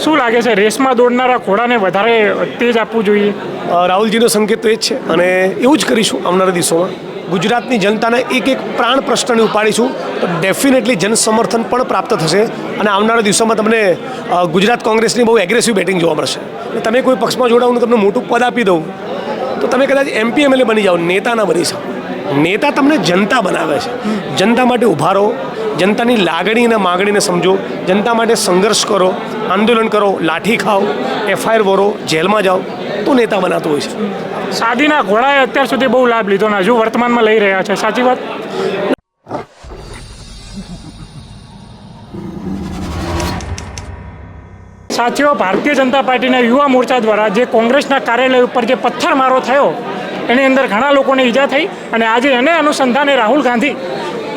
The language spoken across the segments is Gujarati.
શું લાગે છે, રેસમાં દોડનારા ઘોડાને વધારે તેજ આપવું જોઈએ? રાહુલજીનો સંકેત તો એ જ છે અને એવું જ કરીશું આવનારા દિવસોમાં. ગુજરાતની જનતાને એક પ્રાણ પ્રશ્નને ઉપાડીશું તો ડેફિનેટલી જન સમર્થન પણ પ્રાપ્ત થશે અને આવનારા દિવસોમાં તમને ગુજરાત કોંગ્રેસની બહુ એગ્રેસિવ બેટિંગ જોવા મળશે. તમે કોઈ પક્ષમાં જોડાવું ને તમને મોટું પદ આપી દઉં તો તમે કદાચ MP MLA બની જાઓ, નેતા ના બની શકો. નેતા તમને જનતા બનાવે છે. જનતા માટે ઊભા રહો, જનતાની લાગણી અને માગણીને સમજો, જનતા માટે સંઘર્ષ કરો, આંદોલન કરો, લાઠી ખાઓ, FIR વરો, જેલમાં જાઓ તો નેતા બનાતો હોય છે. સાદીના ઘોડાએ અત્યાર સુધી બહુ લાભ લીધો ને હજુ વર્તમાનમાં લઈ રહ્યા છે, સાચી વાત? સાથીઓ, ભારતીય જનતા પાર્ટીના યુવા મોરચા દ્વારા જે કોંગ્રેસના કાર્યાલય ઉપર જે પથ્થરમારો થયો એની અંદર ઘણા લોકોને ઈજા થઈ અને આજે એને અનુસંધાને રાહુલ ગાંધી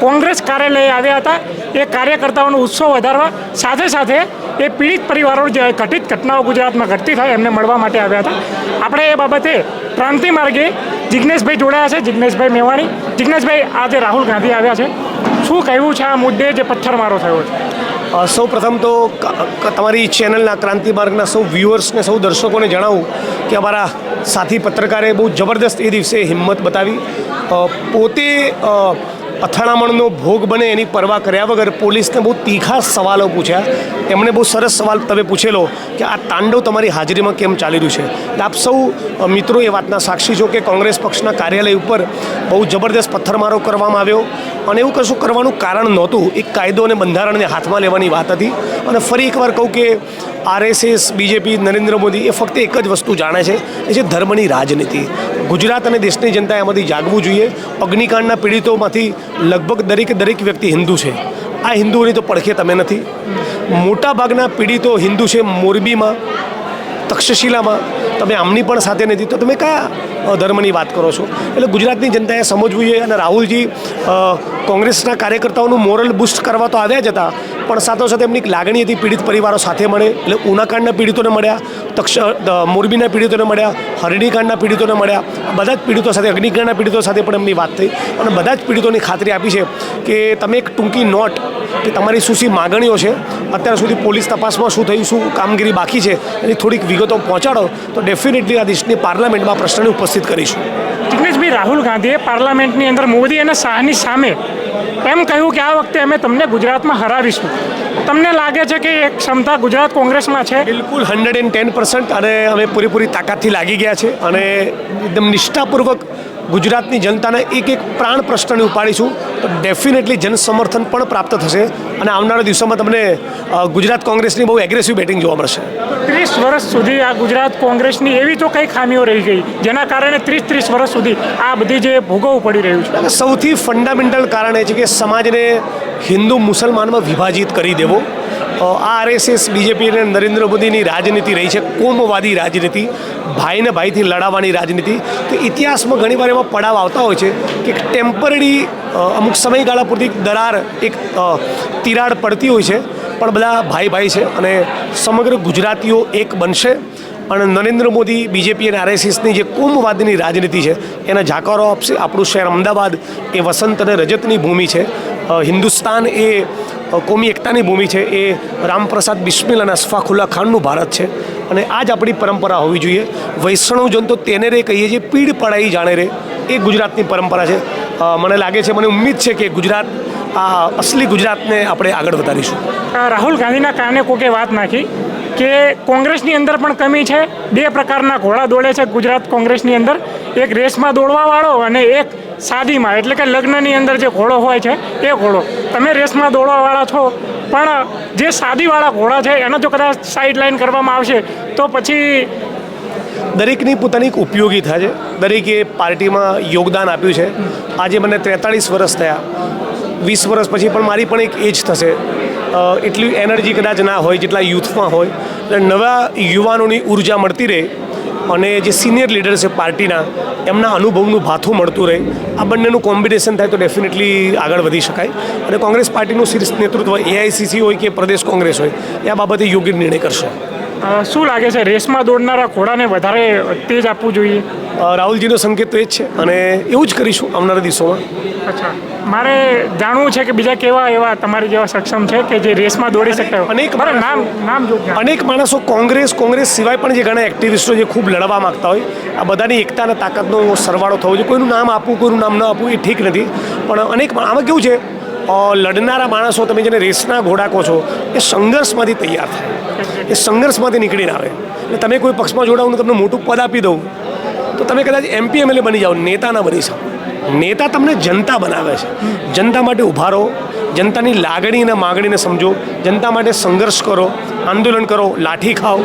કોંગ્રેસ કાર્યાલયે આવ્યા હતા. એ કાર્યકર્તાઓનો ઉત્સવ વધારવા સાથે સાથે એ પીડિત પરિવારો જે ઘટિત ઘટનાઓ ગુજરાતમાં ઘટતી થાય એમને મળવા માટે આવ્યા હતા. આપણે એ બાબતે ક્રાંતિ માર્ગે જિજ્ઞેશભાઈ જોડાયા છે, જિજ્ઞેશભાઈ મેવાણી. જિજ્ઞેશભાઈ, આજે રાહુલ ગાંધી આવ્યા છે, શું કહેવું છે આ મુદ્દે જે પથ્થરમારો થયો છે? સૌ પ્રથમ તો તમારી ચેનલના ક્રાંતિ માર્ગના સૌ વ્યુઅર્સને, સૌ દર્શકોને જણાવું કે અમારા સાથી પત્રકારે બહુ જબરદસ્ત એ દિવસે હિંમત બતાવી. પોતે અથડામણનો ભોગ બને એની પરવા કર્યા વગર પોલીસને બહુ તીખા સવાલો પૂછ્યા. એમણે બહુ સરસ સવાલ તમે પૂછેલો કે આ તાંડવ તમારી હાજરીમાં કેમ ચાલી રહ્યું છે. આપ સૌ મિત્રો એ વાતના સાક્ષી છો કે કોંગ્રેસ પક્ષના કાર્યાલય ઉપર બહુ જબરદસ્ત પથ્થરમારો કરવામાં આવ્યો અને એવું કશું કરવાનું કારણ નહોતું. એક કાયદો અને બંધારણને હાથમાં લેવાની વાત હતી. અને ફરી એકવાર કહું કે RSS, BJP, નરેન્દ્ર મોદી એ ફક્ત એક જ વસ્તુ જાણે છે, એ છે ધર્મની રાજનીતિ. ગુજરાત અને દેશની જનતાએ એમાંથી જાગવું જોઈએ. અગ્નિકાંડના પીડિતોમાંથી લગભગ દરેક વ્યક્તિ હિન્દુ છે. આ હિન્દુઓની તો પડખે તમે નથી. મોટાભાગના પીડિતો હિન્દુ છે. મોરબીમાં, તક્ષશિલામાં તમે આમની પણ સાથે નથી તો તમે કયા ધર્મની વાત કરો છો? એટલે ગુજરાતની જનતાએ સમજવું જોઈએ. અને રાહુલજી કોંગ્રેસના કાર્યકર્તાઓનું મોરલ બુસ્ટ કરવા તો આવ્યા જ હતા, પણ સાથોસાથ એમની લાગણી હતી પીડિત પરિવારો સાથે મળે. એટલે ઉનાકાંડના પીડિતોને મળ્યા, મોરબીના પીડિતોને મળ્યા, હરણીકાંડના પીડિતોને મળ્યા. બધા જ પીડિતો સાથે, અગ્નિકાંડના પીડિતો સાથે પણ એમની વાત થઈ અને બધા જ પીડિતોની ખાતરી આપી છે કે તમે એક ટૂંકી નોટ કે તમારી શું માગણીઓ છે, અત્યાર સુધી પોલીસ તપાસમાં શું થયું, શું કામગીરી બાકી છે, એની થોડીક વિગતો પહોંચાડો તો ડેફિનેટલી આ દેશની પાર્લામેન્ટમાં પ્રશ્નને ઉપસ્થિત કરીશું. જિગ્નેશભાઈ, રાહુલ ગાંધીએ પાર્લામેન્ટની અંદર મોદી અને શાહની સામે એમ કહ્યું કે આ વખતે અમે તમને ગુજરાતમાં હરાવીશું. તમને લાગે છે કે એક ક્ષમતા ગુજરાત કોંગ્રેસમાં છે? બિલકુલ 110% અને અમે પૂરેપૂરી તાકાતથી લાગી ગયા છે અને એકદમ નિષ્ઠાપૂર્વક ગુજરાતની જનતાને એક પ્રાણ પ્રશ્નને ઉપાડીશું તો ડેફિનેટલી જન સમર્થન પણ પ્રાપ્ત થશે અને આવનારા દિવસોમાં તમને ગુજરાત કોંગ્રેસની બહુ એગ્રેસિવ બેટિંગ જોવા મળશે. 30 વર્ષ સુધી આ ગુજરાત કોંગ્રેસની એવી તો કઈ ખામીઓ રહી ગઈ જેના કારણે 30 વર્ષ સુધી આ બધી જે ભોગવવું પડી રહ્યું છે? સૌથી ફંડામેન્ટલ કારણ એ છે કે સમાજને હિન્દુ મુસલમાનમાં વિભાજિત કરી દેવો. આ RSS, BJP અને નરેન્દ્ર મોદીની રાજનીતિ રહી છે, કોમવાદી રાજનીતિ, ભાઈને ભાઈથી લડાવવાની રાજનીતિ. તો ઇતિહાસમાં ઘણીવાર એવા પડાવ આવતા હોય છે કે ટેમ્પરરી અમુક સમયગાળા પૂરતી દરાર, એક તિરાડ પડતી હોય છે, પણ બધા ભાઈ છે અને સમગ્ર ગુજરાતીઓ એક બનશે અને નરેન્દ્ર મોદી, BJP અને RSSની જે કોમવાદની રાજનીતિ છે એને જાકારો આપશે. આપણું શહેર અમદાવાદ એ વસંત અને રજતની ભૂમિ છે. હિન્દુસ્તાન એ કોમી એકતાની ભૂમિ છે. એ રામપ્રસાદ બિસ્મિલ અને અશફાકુલ્લા ખાનનું ભારત છે અને આ જ આપણી પરંપરા હોવી જોઈએ. વૈષ્ણવજન તો તેને રે કહીએ છીએ, પીડ પડાઈ જાણે રે, એ ગુજરાતની પરંપરા છે. મને લાગે છે, મને ઉમ્મીદ છે કે ગુજરાત આ અસલી ગુજરાતને આપણે આગળ વધારીશું. રાહુલ ગાંધીના કારણે કોકે વાત નાખી કે કોંગ્રેસની અંદર પણ કમી છે. 2 પ્રકારના ઘોડા દોડે છે ગુજરાત કોંગ્રેસની અંદર, એક રેસમાં દોડવાવાળો અને એક સાદીમાં, એટલે કે લગ્નની અંદર જે ઘોડો હોય છે એ ઘોડો. તમે રેસમાં દોડવાવાળા છો, પણ જે સાદીવાળા ઘોડા છે એને જો કદાચ સાઇડ લાઇન કરવામાં આવશે તો પછી દરેકની પોતાની ઉપયોગીતા છે. દરેકે પાર્ટીમાં યોગદાન આપ્યું છે. આજે મને 43 વર્ષ થયા. 20 વર્ષ પછી પણ મારી પણ એક એજ થશે. એટલી એનર્જી કદાચ ના હોય જેટલા યુથમાં હોય. એટલે નવા યુવાનોની ઉર્જા મળતી રહે અને જે સિનિયર લીડર છે પાર્ટીના, એમના અનુભવનું ભાથું મળતું રહે. આ બંનેનું કોમ્બિનેશન થાય તો ડેફિનેટલી આગળ વધી શકાય અને કોંગ્રેસ પાર્ટીનું શીર્ષ નેતૃત્વ AICC હોય કે પ્રદેશ કોંગ્રેસ હોય એ આ બાબતે યોગ્ય નિર્ણય કરશે. શું લાગે છે રેસમાં દોડનારા ઘોડાને વધારે તેજ આપવું જોઈએ? રાહુલજીનો સંકેત તો એ જ છે અને એવું જ કરીશું આવનારા દિવસોમાં. અચ્છા, મારે જાણવું છે કે બીજા કેવા એવા તમારી જેવા સક્ષમ છે કે જે રેસમાં દોડી શકતા હોય? અનેક મારે નામ જો અનેક માણસો કોંગ્રેસ સિવાય પણ જે ઘણા એક્ટિવિસ્ટો જે ખૂબ લડવા માંગતા હોય, આ બધાની એકતા અને તાકાતનો સરવાળો થવો જોઈએ. કોઈનું નામ આપવું, કોઈનું નામ ન આપવું એ ઠીક નથી, પણ અનેક આમાં કેવું છે, લડનારા માણસો, તમે જેને રેસના ઘોડા કહો છો, એ સંઘર્ષમાંથી તૈયાર થાય, એ સંઘર્ષમાંથી નીકળીને આવે. એટલે તમે કોઈ પક્ષમાં જોડાવું, તમને મોટું પદ આપી દઉં તો તમે કદાચ MP MLA બની જાઓ, નેતા ના બની શકો. નેતા તમને જનતા બનાવે છે. જનતા માટે ઊભા રહો, જનતાની લાગણી અને માગણીને સમજો, જનતા માટે સંઘર્ષ કરો, આંદોલન કરો, લાઠી ખાઓ,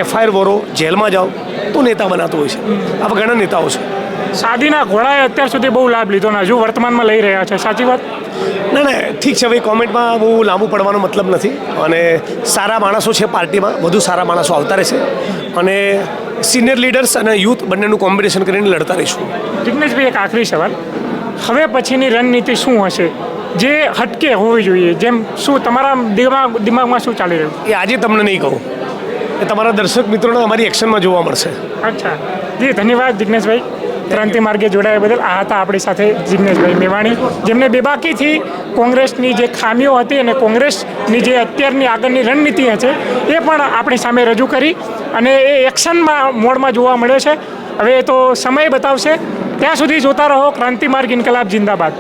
FIR વરો, જેલમાં જાઓ, તો નેતા બનાતો હોય છે. આવા ઘણા નેતાઓ છે. શાદીના ઘોડાએ અત્યાર સુધી બહુ લાભ લીધો ને હજુ વર્તમાનમાં લઈ રહ્યા છે, સાચી વાત? ના, ઠીક છે ભાઈ, કોમેન્ટમાં બહુ લાંબુ પડવાનો મતલબ નથી. અને સારા માણસો છે પાર્ટીમાં, વધુ સારા માણસો આવતા રહેશે અને સિનિયર લીડર્સ અને યુથ બંનેનું કોમ્બિનેશન કરીને લડતા રહીશું. જિગ્નેશભાઈ, એક આખરી સવાલ, હવે પછીની રણનીતિ શું હશે જે હટકે હોવી જોઈએ? જેમ શું તમારા દિમાગમાં શું ચાલી રહ્યું? એ આજે તમને નહીં કહું, એ તમારા દર્શક મિત્રોને અમારી એક્શનમાં જોવા મળશે. અચ્છા જી, ધન્યવાદ જિગ્નેશભાઈ, ક્રાંતિ માર્ગે જોડાયા બદલ. આ હતા આપણી સાથે જિગ્નેશભાઈ મેવાણી, જેમને બેબાકીથી કોંગ્રેસની જે ખામીઓ હતી અને કોંગ્રેસની જે અત્યારની આગળની રણનીતિ છે એ પણ આપણી સામે રજૂ કરી અને એ એક્શનમાં મોડમાં જોવા મળ્યો છે. હવે તો સમય બતાવશે. ત્યાં સુધી જોતા રહો ક્રાંતિ માર્ગ, ઇન્કલાબ જિંદાબાદ.